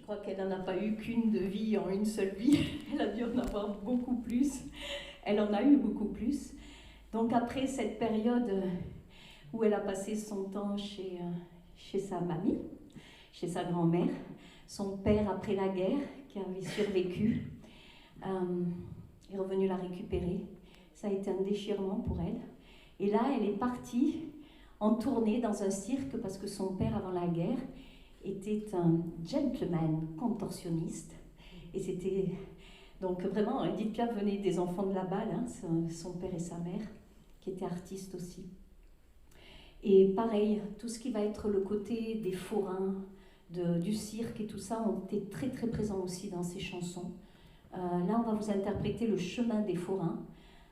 crois qu'elle n'en a pas eu qu'une de vie en une seule vie. Elle a dû en avoir beaucoup plus. Elle en a eu beaucoup plus. Donc après cette période où elle a passé son temps chez sa mamie, chez sa grand-mère, son père après la guerre, qui avait survécu, est revenu la récupérer. Ça a été un déchirement pour elle. Et là, elle est partie en tournée dans un cirque parce que son père, avant la guerre, était un gentleman contorsionniste. Et c'était... Donc vraiment, Edith Piaf venait des enfants de la balle, hein, son père et sa mère, qui étaient artistes aussi. Et pareil, tout ce qui va être le côté des forains, du cirque et tout ça, ont été très très présents aussi dans ces chansons. Là, on va vous interpréter le chemin des forains,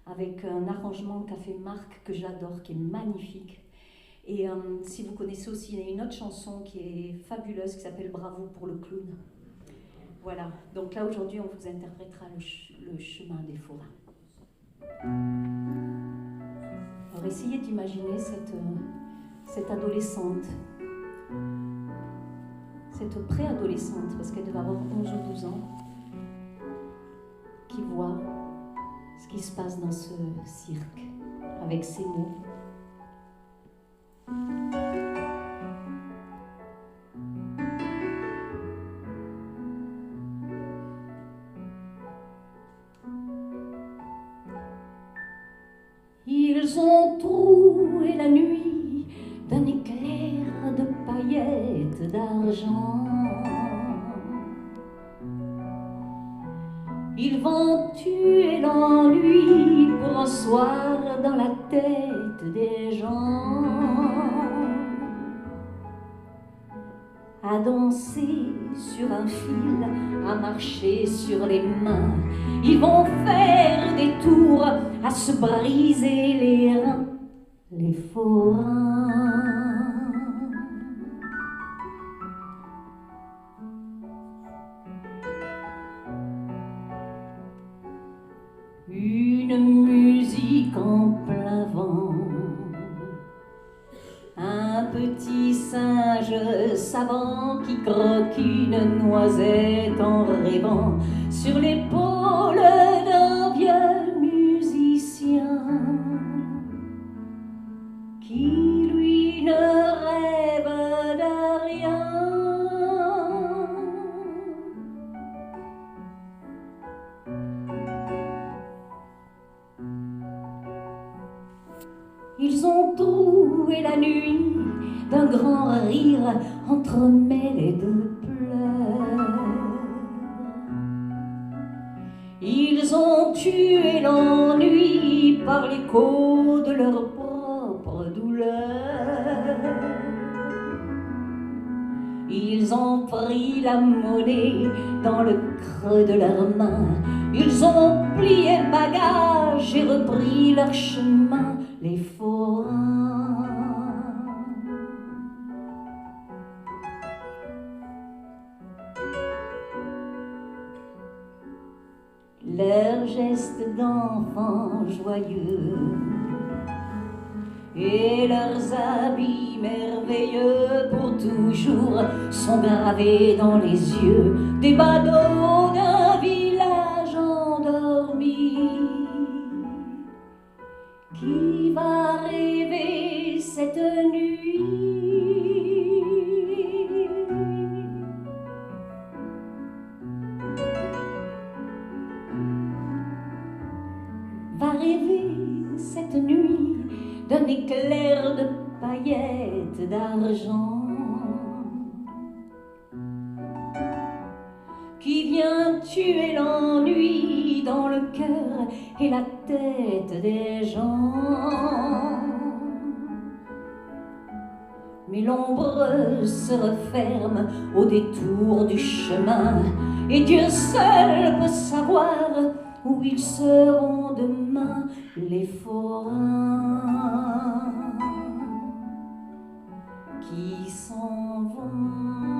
avec un arrangement qu'a fait Marc, que j'adore, qui est magnifique. Et si vous connaissez aussi, il y a une autre chanson qui est fabuleuse, qui s'appelle Bravo pour le clown. Voilà, donc là aujourd'hui on vous interprétera le chemin des forains. Alors essayez d'imaginer cette adolescente, cette préadolescente, parce qu'elle devait avoir 11 ou 12 ans, qui voit ce qui se passe dans ce cirque, avec ses mots. Ils ont troué la nuit d'un éclair de paillettes d'argent. Ils vont tuer l'ennui pour un soir dans la tête des gens. À danser sur un fil, à marcher sur les mains. Ils vont faire des tours, à se briser les reins, les forains. Une musique en plein vent. Un petit singe savant qui croque une noisette en rêvant sur l'épaule d'un vieux musicien qui lui ne rêve de rien. Ils ont troué la nuit d'un grand rire entremêlé de pleurs. Ils ont tué l'ennui par l'écho de leur propre douleur. Ils ont pris la monnaie dans le creux de leurs mains. Ils ont plié bagages et repris leur chemin, les forains. Leurs gestes d'enfants joyeux et leurs habits merveilleux pour toujours sont gravés dans les yeux des badauds d'un village endormi. Qui va rêver cette nuit? Va rêver cette nuit d'un éclair de paillettes d'argent qui vient tuer l'ennui dans le cœur et la tête des gens. Mais l'ombre se referme au détour du chemin et Dieu seul peut savoir où ils seront demain, les forains qui s'en vont.